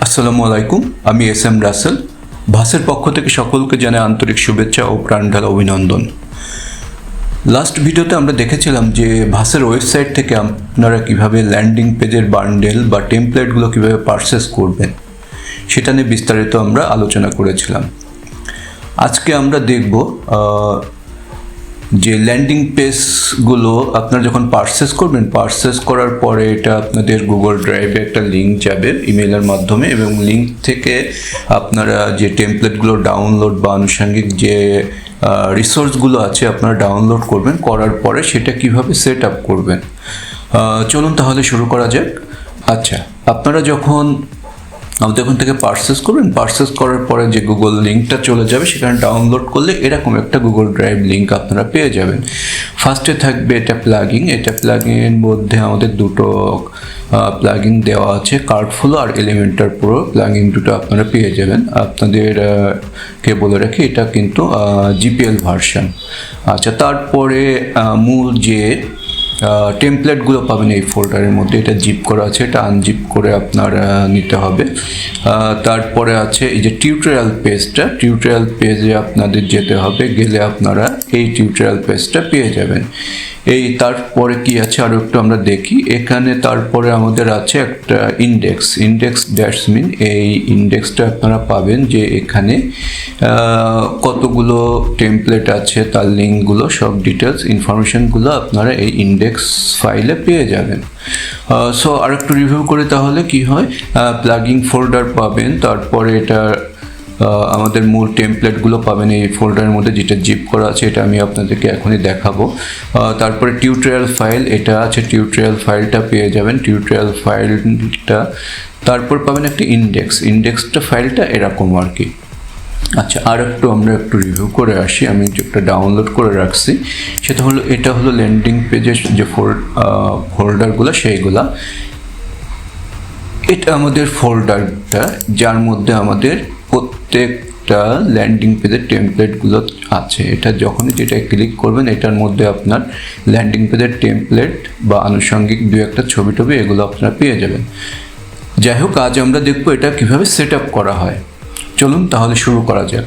আসসালামু আলাইকুম, আমি এস এম রাসেল। ভাসের পক্ষ থেকে সকলকে জানাই আন্তরিক শুভেচ্ছা ও প্রাণঢালা অভিনন্দন। লাস্ট ভিডিওতে আমরা দেখেছিলাম যে ভাসের ওয়েবসাইট থেকে আপনারা কিভাবে ল্যান্ডিং পেজের বান্ডেল বা টেমপ্লেটগুলো কিভাবে পারচেস করবেন সেটা নিয়ে বিস্তারিত আমরা আলোচনা করেছিলাম। আজকে আমরা দেখব যে ল্যান্ডিং পেজগুলো আপনারা যখন পারচেস করবেন, পারচেস করার পরে এটা আপনাদের গুগল ড্রাইভে একটা লিঙ্ক যাবে ইমেলের মাধ্যমে, এবং লিঙ্ক থেকে আপনারা যে টেমপ্লেটগুলো ডাউনলোড বা আনুষঙ্গিক যে রিসোর্সগুলো আছে আপনারা ডাউনলোড করবেন। করার পরে সেটা কিভাবে সেট আপ করবেন, চলুন তাহলে শুরু করা যাক। আচ্ছা, আপনারা যখন আমাদের এখান থেকে পারচেস করবেন, পারচেস করার পরে যে গুগল লিঙ্কটা চলে যাবে সেখানে ডাউনলোড করলে এরকম একটা গুগল ড্রাইভ লিঙ্ক আপনারা পেয়ে যাবেন। ফার্স্টে থাকবে এটা প্লাগইন। এটা প্লাগইনের মধ্যে আমাদের দুটো প্লাগইন দেওয়া আছে, কার্ডফ্লো আর এলিমেন্টার প্রো প্লাগইন দুটো আপনারা পেয়ে যাবেন। আপনাদের কে বলে রাখি এটা কিন্তু জিপিএল ভার্সন। আচ্ছা, তারপরে মূল যে টেমপ্লেটগুলো পাবেন এই ফোল্ডারের মধ্যে, এটা জিপ করা আছে, এটা আনজিপ করে আপনার নিতে হবে। তারপরে আছে এই যে টিউটোরিয়াল পেজটা, টিউটোরিয়াল পেজে আপনাদের যেতে হবে, গেলে আপনারা এই টিউটোরিয়াল পেজটা পেয়ে যাবেন। এই তারপরে কি আছে আরও একটু আমরা দেখি এখানে। তারপরে আমাদের আছে একটা ইন্ডেক্স ড্যাশমিন। এই ইন্ডেক্সটা আপনারা পাবেন যে এখানে কতগুলো টেমপ্লেট আছে, তার লিঙ্কগুলো, সব ডিটেলস ইনফরমেশনগুলো আপনারা এই ইন্ডেক্স ফাইলে পেয়ে যাবেন। সো আর একটু রিভিউ করে তাহলে কি হয়, প্লাগইন ফোল্ডার পাবেন, তারপরে এটা আমাদের মূল টেমপ্লেটগুলো পাবেন এই ফোল্ডারের মধ্যে, যেটা জিপ করা আছে, এটা আমি আপনাদেরকে এখনই দেখাবো। তারপরে টিউটোরিয়াল ফাইল, এটা আছে, টিউটোরিয়াল ফাইলটা পেয়ে যাবেন, টিউটোরিয়াল ফাইলটা। তারপর পাবেন একটা ইন্ডেক্সটা ফাইলটা এরকম আর কি। আচ্ছা, আর আমরা একটু রিভিউ করে আসি। আমি একটা ডাউনলোড করে রাখছি, সেটা হলো এটা হলো ল্যান্ডিং পেজের যে ফোল্ডারগুলো সেইগুলা। এটা আমাদের ফোল্ডারটা যার মধ্যে আমাদের প্রত্যেকটা ল্যান্ডিং পেজের টেমপ্লেটগুলো আছে। এটা যখনই যেটা ক্লিক করবেন এটার মধ্যে আপনার ল্যান্ডিং পেজের টেমপ্লেট বা আনুষঙ্গিক দু একটা ছবি এগুলো আপনারা পেয়ে যাবেন। যাই হোক, আজ আমরা দেখবো এটা কিভাবে সেট আপ করা হয়। চলুন তাহলে শুরু করা যাক।